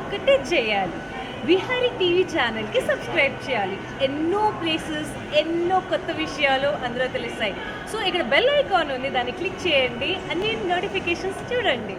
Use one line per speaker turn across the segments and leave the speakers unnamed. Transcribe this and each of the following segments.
ఒక్కటే చేయాలి. విహారీ టీవీ ఛానల్‌కి సబ్స్క్రైబ్ చేయాలి. ఎన్నో ప్లేసెస్, ఎన్నో కొత్త విషయాలు అందులో తెలుస్తాయి. సో ఇక్కడ బెల్ ఐకాన్ ఉంది, దాన్ని క్లిక్ చేయండి. అన్ని నోటిఫికేషన్స్ చూడండి.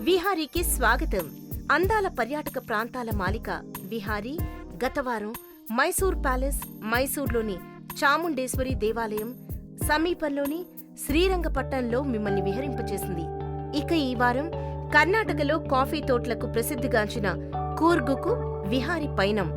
విహారీకి స్వాగతం. అందాల పర్యాటక ప్రాంతాల మాలిక విహారీ గత వారం మైసూర్ ప్యాలెస్, మైసూర్లోని చాముండేశ్వరి దేవాలయం సమీపంలోని శ్రీరంగపట్టణంలో మిమ్మల్ని విహరింపచేసింది. ఇక ఈ వారం కర్ణాటకలో కాఫీ తోటలకు ప్రసిద్ధిగాంచిన కూర్గుకు విహారీ పయనం.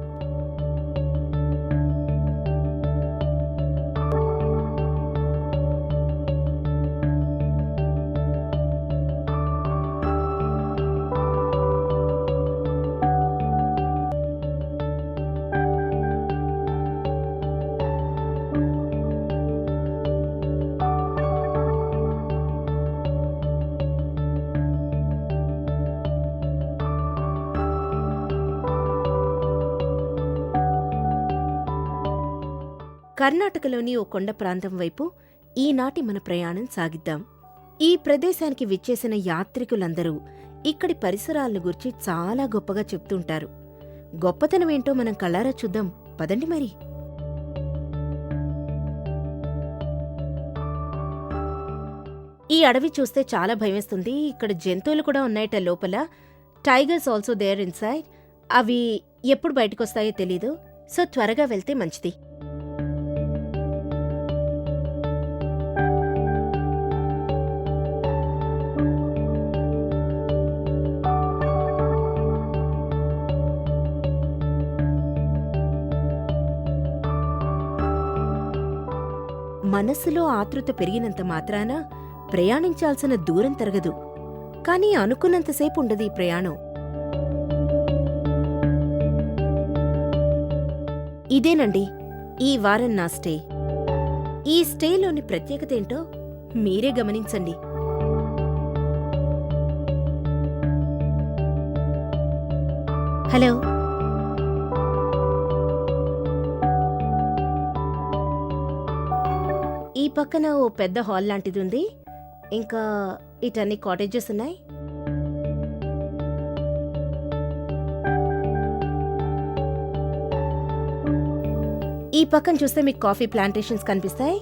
కర్ణాటకలోని ఓ కొండ ప్రాంతం వైపు ఈనాటి మన ప్రయాణం సాగిద్దాం. ఈ ప్రదేశానికి విచ్చేసిన యాత్రికులందరూ ఇక్కడి పరిసరాలను గురించి చాలా గొప్పగా చెప్తుంటారు. గొప్పతనమేంటో మనం కళ్ళారా చూద్దాం పదండి మరి. ఈ అడవి చూస్తే చాలా భయమేస్తుంది. ఇక్కడ జంతువులు కూడా ఉన్నాయట లోపల. Tigers also there inside. అవి ఎప్పుడు బయటకొస్తాయో తెలీదు. సో త్వరగా వెళ్తే మంచిది. మనస్సులో ఆతృత పెరిగినంత మాత్రాన ప్రయాణించాల్సిన దూరం తరగదు. కానీ అనుకున్నంతసేపు ఉండదు ఈ ప్రయాణం. ఇదేనండి ఈ వారం నా స్టే. ఈ స్టేలోని ప్రత్యేకతేంటో మీరే గమనించండి. హలో, ఈ పక్కన ఓ పెద్ద హాల్ లాంటిది ఉంది. ఇంకా ఇటన్ని కాటేజెస్ ఉన్నాయి. ఈ పక్కన చూస్తే మీకు కాఫీ ప్లాంటేషన్స్ కనిపిస్తాయి.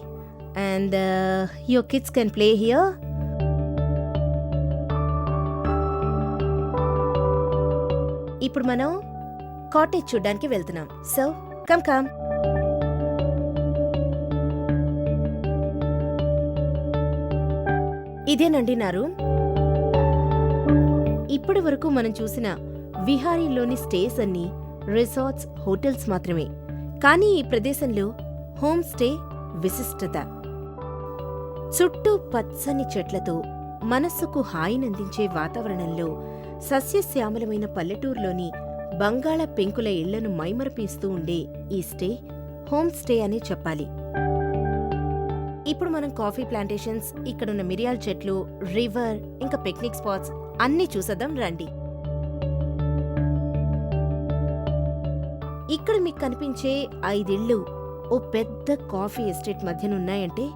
And your kids can play here. ఇప్పుడు మనం కాటేజ్ చూడ్డానికి వెళ్తున్నాం. So come come. ఇదేనండి నా రూమ్. ఇప్పటి వరకు మనం చూసిన విహారీలోని స్టేస్ అన్నీ రిసార్ట్స్, హోటల్స్ మాత్రమే. కానీ ఈ ప్రదేశంలో హోమ్ స్టే విశిష్టత. చుట్టూ పచ్చని చెట్లతో మనస్సుకు హాయినందించే వాతావరణంలో సస్యశ్యామలమైన పల్లెటూరులోని బంగాళ పెంకుల ఇళ్లను మైమరపిస్తూ ఉండే ఈ స్టే హోమ్ స్టే అనే చెప్పాలి. ఇప్పుడు మనం కాఫీ ప్లాంటేషన్స్, ఇక్కడున్న మిరియాల చెట్లు, రివర్, ఇంకా పిక్నిక్ స్పాట్స్ అన్నీ చూసేద్దాం రండి. ఇక్కడ మీకు కనిపించే 5 ఇళ్ళు ఓ పెద్ద కాఫీ ఎస్టేట్ మధ్యనున్నాయంటే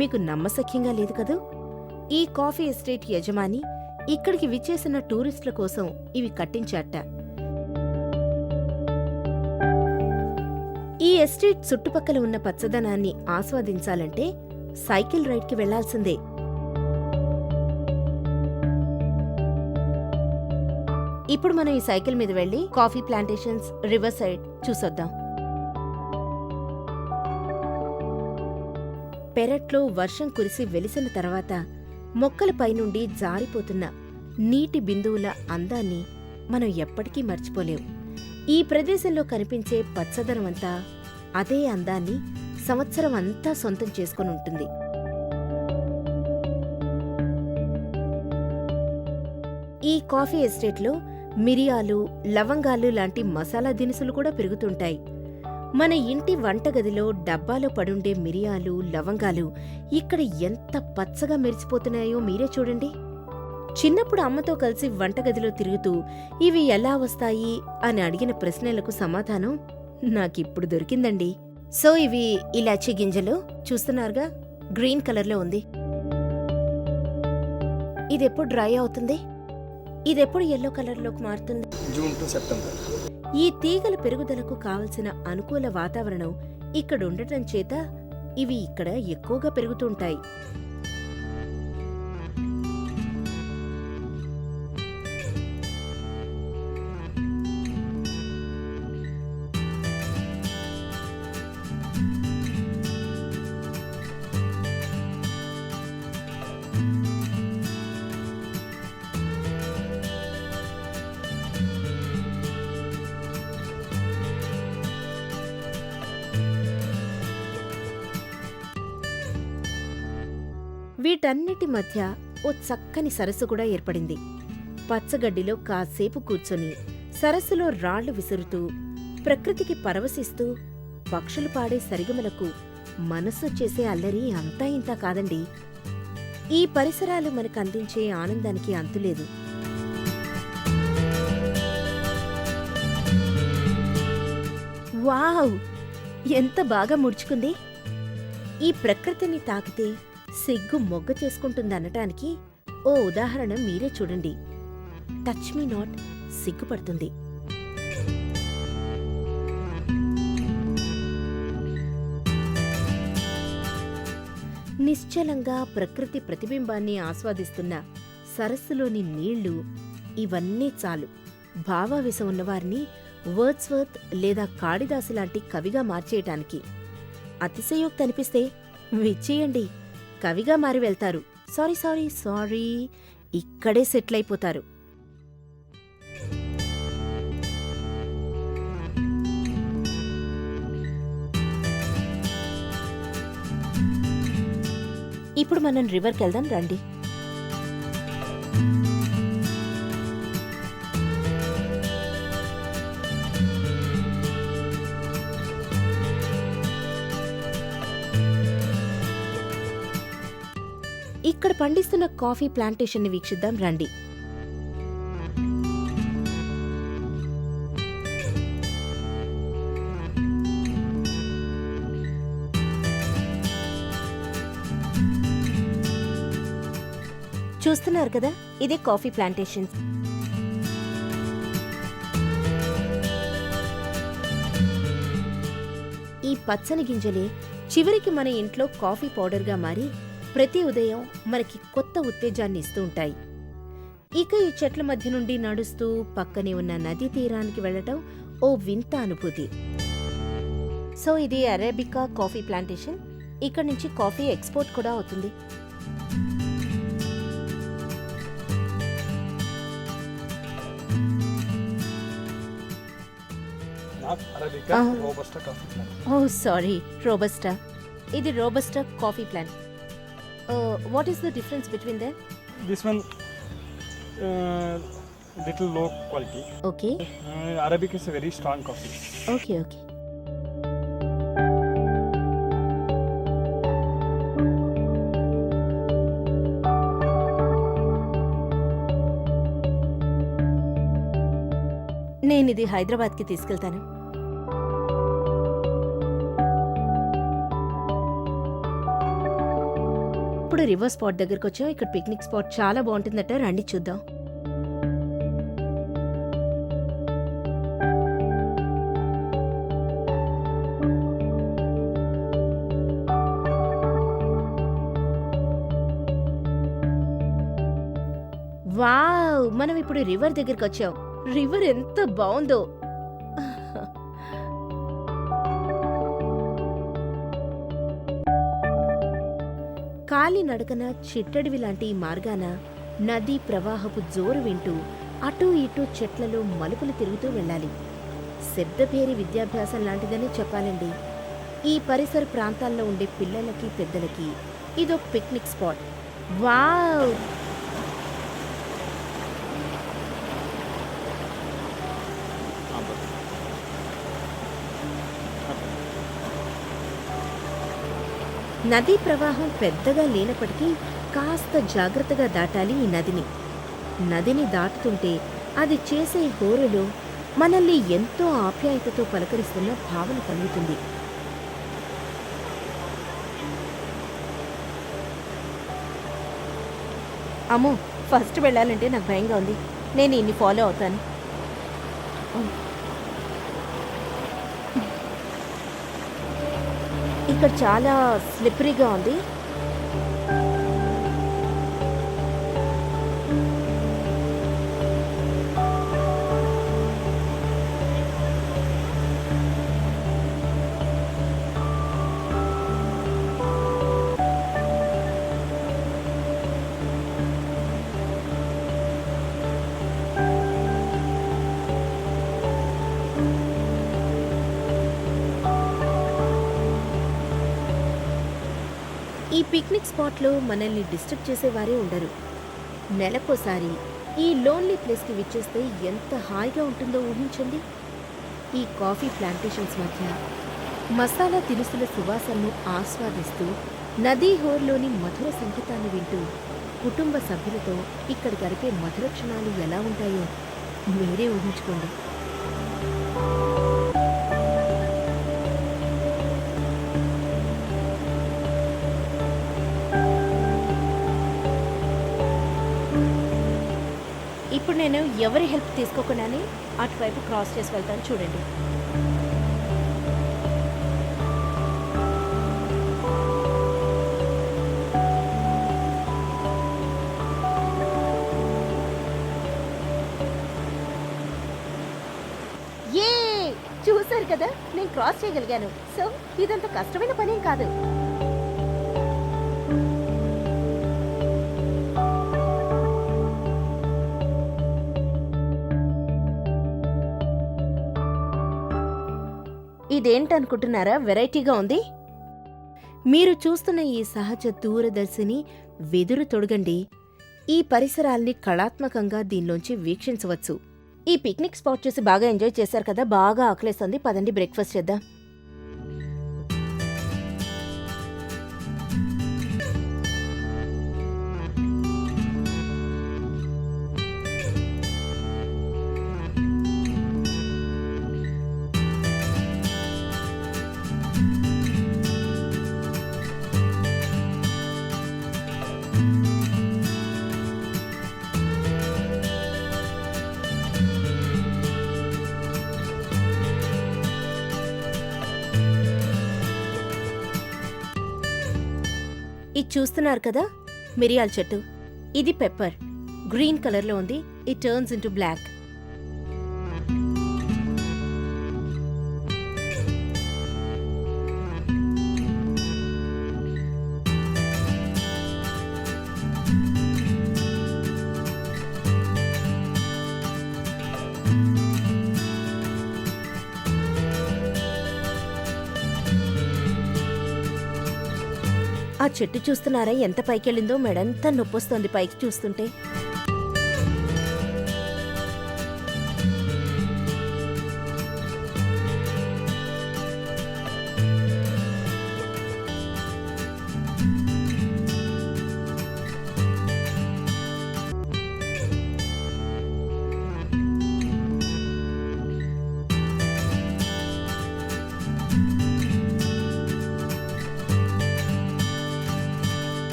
మీకు నమ్మశక్యంగా లేదు కదూ. ఈ కాఫీ ఎస్టేట్ యజమాని ఇక్కడికి విచ్చేసిన టూరిస్టుల కోసం ఇవి కట్టించాట. ఈ ఎస్టేట్ చుట్టుపక్కల ఉన్న పచ్చదనాన్ని ఆస్వాదించాలంటే సైకిల్ రైడ్కి వెళ్లాల్సిందే. ఇప్పుడు మనం ఈ సైకిల్ మీద వెళ్లి కాఫీ ప్లాంటేషన్స్, రివర్ సైడ్ చూసొద్దాం. పెరట్లో వర్షం కురిసి వెలిసిన తర్వాత మొక్కలపై నుండి జారిపోతున్న నీటి బిందువుల అందాన్ని మనం ఎప్పటికీ మర్చిపోలేం. ఈ ప్రదేశంలో కనిపించే పచ్చదనమంతా అదే అందాన్ని సంవత్సరం అంతా సొంతం చేసుకుని ఉంటుంది. ఈ కాఫీ ఎస్టేట్లో మిరియాలు, లవంగాలు లాంటి మసాలా దినుసులు కూడా పెరుగుతుంటాయి. మన ఇంటి వంటగదిలో డబ్బాలో పడుండే మిరియాలు, లవంగాలు ఇక్కడ ఎంత పచ్చగా మెరిసిపోతున్నాయో మీరే చూడండి. చిన్నప్పుడు అమ్మతో కలిసి వంటగదిలో తిరుగుతూ ఇవి ఎలా వస్తాయి అని అడిగిన ప్రశ్నలకు సమాధానం నాకిప్పుడు దొరికిందండి. సో ఇవి ఇలాచీ గింజలు చూస్తున్నారుగా, గ్రీన్ కలర్లో ఉంది. ఇదెప్పుడు డ్రై అవుతుంది, ఇదెప్పుడు ఎల్లో కలర్లోకి మారుతుంది.
June to September.
ఈ తీగల పెరుగుదలకు కావలసిన అనుకూల వాతావరణం ఇక్కడ ఉండటం చేత ఇవి ఇక్కడ ఎక్కువగా పెరుగుతుంటాయి. వీటన్నిటి మధ్య ఓ చక్కని సరస్సు కూడా ఏర్పడింది. పచ్చగడ్డిలో కాసేపు కూర్చొని సరస్సులో రాళ్లు విసురుతూ ప్రకృతికి పరవశిస్తూ పక్షులు పాడే సరిగమలకు మనస్సు చేసే అల్లరి అంతా ఇంతా కాదండి. ఈ పరిసరాలు మనకందించే ఆనందానికి అంతులేదు. వావ్, ఎంత బాగా ముడుచుకుంది! ఈ ప్రకృతిని తాకితే సిగ్గు మొగ్గ చేసుకుంటుందనటానికి ఓ ఉదాహరణ మీరే చూడండి. టచ్ మీ నాట్ సిగ్గుపడుతుంది. నిశ్చలంగా ప్రకృతి ప్రతిబింబాన్ని ఆస్వాదిస్తున్న సరస్సులోని నీళ్లు ఇవన్నీ చాలు భావావేశం ఉన్నవారిని వర్డ్స్వర్త్ లేదా కాళిదాసు లాంటి కవిగా మార్చేయటానికి. అతిశయోక్తి అనిపిస్తే విచ్చేయండి, కవిగా మారి వెళ్తారు. సారీ సారీ సారీ, ఇక్కడే సెటిల్ అయిపోతారు. ఇప్పుడు మనం రివర్కి వెళ్దాం రండి. ఇక్కడ పండిస్తున్న కాఫీ ప్లాంటేషన్ని వీక్షిద్దాం రండి. చూస్తున్నారు కదా, ఇదే కాఫీ ప్లాంటేషన్. ఈ పచ్చని గింజలే చివరికి మన ఇంట్లో కాఫీ పౌడర్గా మారి ప్రతి ఉదయం మనకి కొత్త ఉత్తేజాన్ని ఇస్తూ ఉంటాయి. ఇక ఈ చెట్ల మధ్య నుండి నడుస్తూ పక్కనే ఉన్న నదీ తీరానికి వెళ్లటం ఓ వింత అనుభూతి. సో ఇది అరేబికా కాఫీ ప్లాంటేషన్. ఇక్కడ నుంచి కాఫీ ఎక్స్పోర్ట్ కూడా అవుతుంది.
Arabica robusta coffee plant.
ఓ సారీ, రోబస్టా. ఇది robusta coffee plant. What is the difference between them?
This one little low quality.
Okay
Arabic is a very strong coffee.
Okay okay. నేను ఇది హైదరాబాద్కి తీసుకెళ్తాను. ఇప్పుడు river spot దగ్గరకు వచ్చాం. ఇక్కడ పిక్నిక్ స్పాట్ చాలా బాగుంటుందట, రండి చూద్దాం. వావ్, మనం ఇప్పుడు రివర్ దగ్గరికి వచ్చాం. రివర్ ఎంత బాగుందో! కాలి నడకన చిట్టడివి లాంటి ఈ మార్గాన నదీ ప్రవాహపు జోరు వింటూ అటూ ఇటూ చెట్లలో మలుపులు తిరుగుతూ వెళ్ళాలి. శబ్దభేరి విద్యాభ్యాసం లాంటిదనే చెప్పాలండి. ఈ పరిసర ప్రాంతాల్లో ఉండే పిల్లలకి పెద్దలకి ఇదో పిక్నిక్ స్పాట్. వావ్! నదీ ప్రవాహం పెద్దగా లేనప్పటికీ కాస్త జాగ్రత్తగా దాటాలి ఈ నదిని. నదిని దాటుతుంటే అది చేసే హోరులో మనల్ని ఎంతో ఆప్యాయతతో పలకరిస్తున్న భావన కలుగుతుంది. అమ్మో, ఫస్ట్ వెళ్ళాలంటే నాకు భయంగా ఉంది. నేను ఇన్ని ఫాలో అవుతాను. ఇక్కడ చాలా స్లిప్పరీగా ఉంది. ఈ పిక్నిక్ స్పాట్లో మనల్ని డిస్టర్బ్ చేసేవారే ఉండరు. నెలకోసారి ఈ లోన్లీ ప్లేస్కి విచ్చేస్తే ఎంత హాయిగా ఉంటుందో ఊహించండి. ఈ కాఫీ ప్లాంటేషన్స్ మధ్య మసాలా దినుసుల సువాసనను ఆస్వాదిస్తూ నదీ హోర్లోని మధుర సంగీతాన్ని వింటూ కుటుంబ సభ్యులతో ఇక్కడ గడిపే మధుర క్షణాలు ఎలా ఉంటాయో మీరే ఊహించుకోండి. ఇప్పుడు నేను ఎవరి హెల్ప్ తీసుకోకుండానే అటువైపు క్రాస్ చేసి వెళ్తాను, చూడండి. చూసారు కదా, నేను క్రాస్ చేయగలిగాను. సో ఇదంత కష్టమైన పనేం కాదు. ఇదేంటనుకుంటున్నారా, వెరైటీగా ఉంది. మీరు చూస్తున్న ఈ సహజ దూరదర్శిని వెదురు తొడగండి ఈ పరిసరాల్ని కళాత్మకంగా దీనిలోంచి వీక్షించవచ్చు. ఈ పిక్నిక్ స్పాట్ చూసి బాగా ఎంజాయ్ చేశారు కదా, బాగా ఆకలేస్తుంది. పదండి బ్రేక్ఫాస్ట్ చేద్దాం. ఇది చూస్తున్నారు కదా, మిరియాల చెట్టు. ఇది పెప్పర్, గ్రీన్ కలర్లో ఉంది. It turns into black. ఆ చెట్టు చూస్తున్నారా ఎంత పైకెళ్ళిందో? మెడంతా నొప్పొస్తోంది పైకి చూస్తుంటే.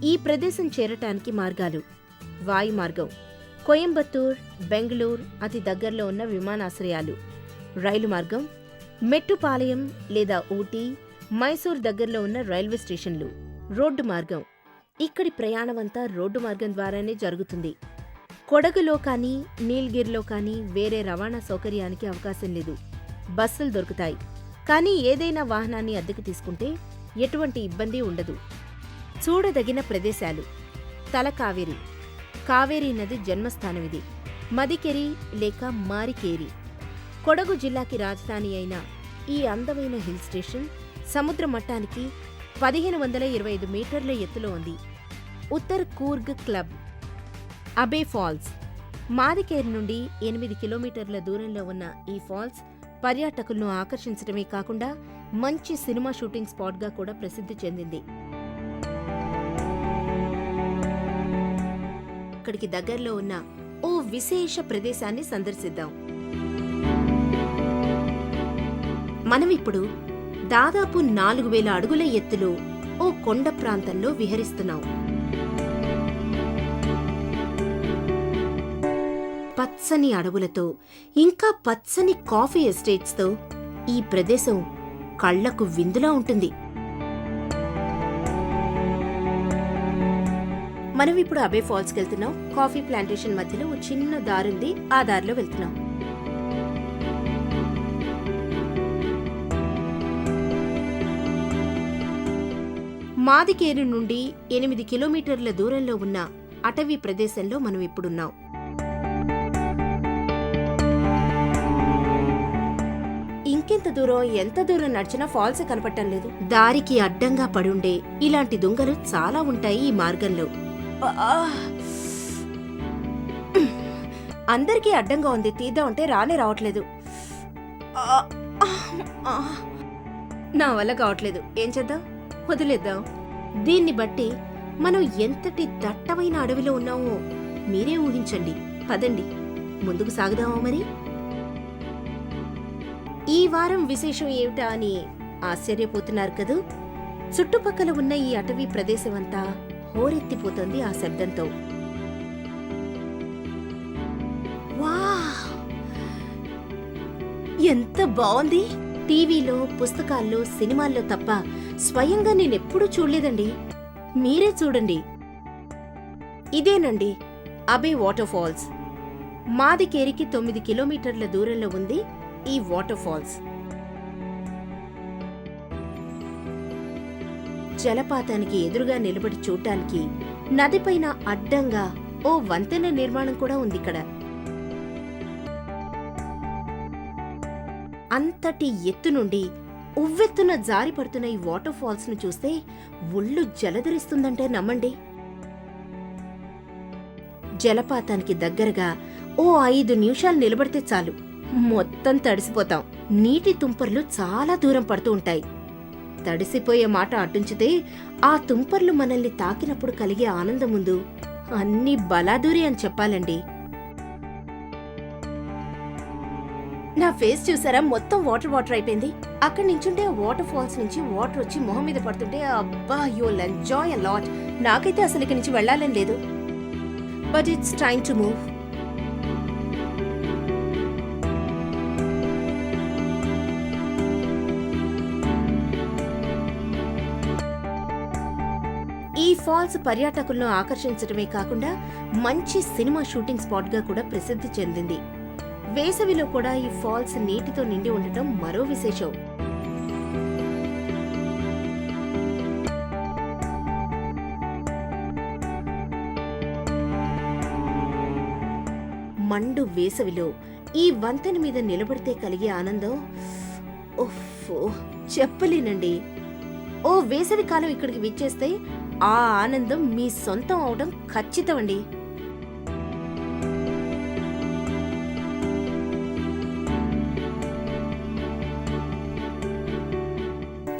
ఈ ప్రదేశం చేరటానికి మార్గాలు: వాయు మార్గం, కోయంబత్తూర్, బెంగళూరు అతి దగ్గరలో ఉన్న విమానాశ్రయాలు; రైలు మార్గం, మెట్టుపాలయం లేదా ఊటీ, మైసూర్ దగ్గరలో ఉన్న రైల్వే స్టేషన్లు; రోడ్డు మార్గం, ఇక్కడి ప్రయాణమంతా రోడ్డు మార్గం ద్వారానే జరుగుతుంది. కొడగులో కానీ నీల్గిరిలో కానీ వేరే రవాణా సౌకర్యానికి అవకాశం లేదు. బస్సులు దొరుకుతాయి, కానీ ఏదైనా వాహనాన్ని అద్దెకు తీసుకుంటే ఎటువంటి ఇబ్బంది ఉండదు. చూడదగిన ప్రదేశాలు: తలకావేరి, కావేరీ నది జన్మస్థానం ఇది. మదికెరి లేక మారికేరి, కొడగు జిల్లాకి రాజధాని అయిన ఈ అందమైన హిల్ స్టేషన్ సముద్ర మట్టానికి 1525 మీటర్ల ఎత్తులో ఉంది. ఉత్తర్ కూర్గ్ క్లబ్, అబే ఫాల్స్. మాదికేరి నుండి 8 కిలోమీటర్ల దూరంలో ఉన్న ఈ ఫాల్స్ పర్యాటకులను ఆకర్షించడమే కాకుండా మంచి సినిమా షూటింగ్ స్పాట్గా కూడా ప్రసిద్ధి చెందింది. ఇక్కడికి దగ్గరలో ఉన్న ఓ విశేష ప్రదేశాన్ని సందర్శిద్దాం. మనమిప్పుడు దాదాపు 4000 అడుగుల ఎత్తులో ఓ కొండ ప్రాంతంలో విహరిస్తున్నాం. పచ్చని అడవులతో ఇంకా పచ్చని కాఫీ ఎస్టేట్స్తో ఈ ప్రదేశం కళ్లకు విందులా ఉంటుంది. మనం ఇప్పుడు అబే ఫాల్స్కి వెళ్తున్నాం. కాఫీ ప్లాంటేషన్ మధ్యలో ఓ చిన్న దారుంది, ఆ దారిలో వెళ్తున్నాం. మాదికేరు నుండి 8 కిలోమీటర్ల దూరంలో ఉన్న అటవీ ప్రదేశంలో మనం ఇప్పుడున్నాం. ఇంకెంత దూరం, ఎంత దూరం నడిచినా ఫాల్స్ కనపడటం లేదు. దారికి అడ్డంగా పడుండే ఇలాంటి దుంగలు చాలా ఉంటాయి ఈ మార్గంలో. అందరికీ అడ్డంగా ఉంది, తీద్దాం అంటే రానే రావట్లేదు. నా వల్ల కావట్లేదు. ఏం చేద్దాం, వదిలేద్దాం. దీన్ని బట్టి మనం ఎంతటి దట్టమైన అడవిలో ఉన్నామో మీరే ఊహించండి. పదండి, ముందుకు సాగుదామా మరి. ఈ వారం విశేషం ఏమిటా అని ఆశ్చర్యపోతున్నారు కదూ. చుట్టుపక్కల ఉన్న ఈ అటవీ ప్రదేశమంతా హోరెత్తిపోతుంది ఆ శబ్దంతో. వావ్, ఎంత బావుంది! టీవీలో, పుస్తకాల్లో, సినిమాల్లో తప్ప స్వయంగా నేనెప్పుడూ చూడలేదండి. మీరే చూడండి. ఇదేనండి అబే వాటర్ ఫాల్స్. మాదికేరికి 9 కిలోమీటర్ల దూరంలో ఉంది ఈ వాటర్ ఫాల్స్. జలపాతానికి ఎదురుగా నిలబడి చూడ్డానికి నదిపైన అడ్డంగా ఓ వంతెన నిర్మాణం కూడా ఉందిక్కడ. అంతటి ఎత్తు నుండి ఉవ్వెత్తున జారి పడుతున్న ఈ వాటర్ ఫాల్స్ ను చూస్తే ఒళ్ళు జలధరిస్తుందంటే నమ్మండి. జలపాతానికి దగ్గరగా ఓ 5 నిమిషాలు నిలబడితే చాలు, మొత్తం తడిసిపోతాం. నీటి తుంపర్లు చాలా దూరం పడుతూ ఉంటాయి. తడిసిపోయే మాట అటుంచితే ఆ తుంపర్లు మనల్ని తాకినప్పుడు కలిగే ఆనందం ముందు అన్నీ బలాదూరి అని చెప్పాలండి. నా ఫేస్ చూసారా, మొత్తం వాటర్ వాటర్ అయిపోయింది. అక్కడి నుంచుంటే వాటర్ ఫాల్స్ నుంచి వాటర్ వచ్చి మొహం మీద పడుతుంటే అబ్బా, యూల్ ఎంజాయ్ అ లాట్. నాకైతే అసలు ఇక్కడి నుంచి వెళ్లాలని లేదు. But it's time to move. ఈ ఫాల్స్ పర్యాటకులను ఆకర్షించడమే కాకుండా మంచి సినిమా షూటింగ్ స్పాట్ గా కూడా ప్రసిద్ధి చెందింది. వేసవిలో కూడా ఈ ఫాల్స్ నీటితో నిండి ఉండటం మరో విశేషం. మండు వేసవిలో ఈ వంతెన మీద నిలబడితే కలిగే ఆనందం ఓఫో చెప్పలేనండి. ఓ వేసవి కాలం ఇక్కడికి విచ్చేస్తే ఆ ఆనందం మీ సొంతం అవడం ఖచ్చితమండి.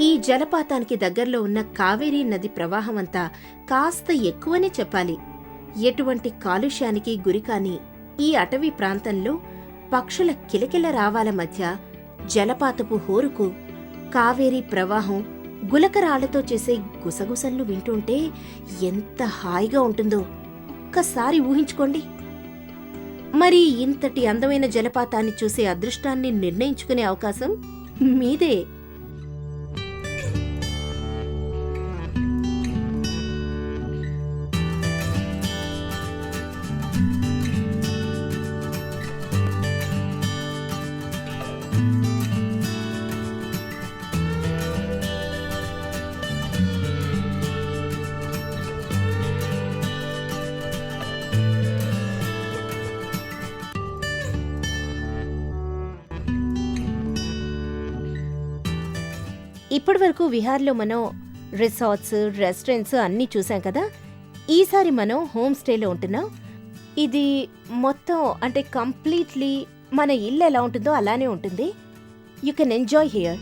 ఈ జలపాతానికి దగ్గరలో ఉన్న కావేరీ నది ప్రవాహమంతా కాస్త ఎక్కువనే చెప్పాలి. ఎటువంటి కాలుష్యానికి గురికాని ఈ అటవీ ప్రాంతంలో పక్షుల కిలకిల రావాల మధ్య జలపాతపు హోరుకు కావేరీ ప్రవాహం గులకరాళ్లతో చేసే గుసగుసలు వింటుంటే ఎంత హాయిగా ఉంటుందో ఒక్కసారి ఊహించుకోండి. మరి ఇంతటి అందమైన జలపాతాన్ని చూసే అదృష్టాన్ని నిర్ణయించుకునే అవకాశం మీదే. ఇప్పటి వరకు విహార్లో మనం రిసార్ట్స్, రెస్టారెంట్స్ అన్నీ చూసాం కదా. ఈసారి మనం హోమ్ స్టేలో ఉంటున్నాం. ఇది మొత్తం అంటే కంప్లీట్లీ మన ఇల్లు ఎలా ఉంటుందో అలానే ఉంటుంది. You can enjoy here.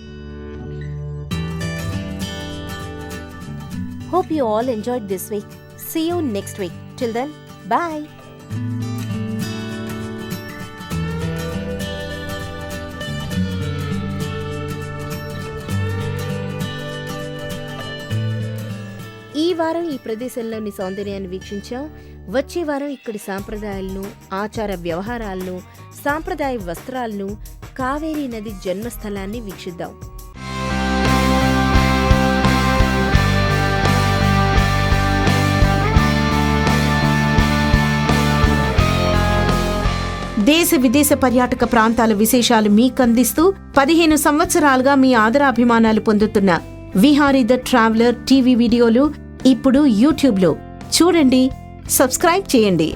Hope you all enjoyed this week. See you next week. Till then, bye. ఈ వారం ఈ ప్రదేశంలోని సౌందర్యాన్ని వీక్షించాం. వచ్చే వారం ఇక్కడి సాంప్రదాయాలను, ఆచార వ్యవహారాలను, సాంప్రదాయ వస్త్రాలను, కావేరీ నది జన్మస్థలాన్ని వీక్షిద్దాం. దేశ విదేశ పర్యాటక ప్రాంతాల విశేషాలు మీకందిస్తూ 15 సంవత్సరాలుగా మీ ఆదరాభిమానాలు పొందుతున్న విహారీ ద ట్రావెలర్ టీవీ వీడియోలు ఇప్పుడు యూట్యూబ్లో చూడండి, సబ్స్క్రైబ్ చేయండి.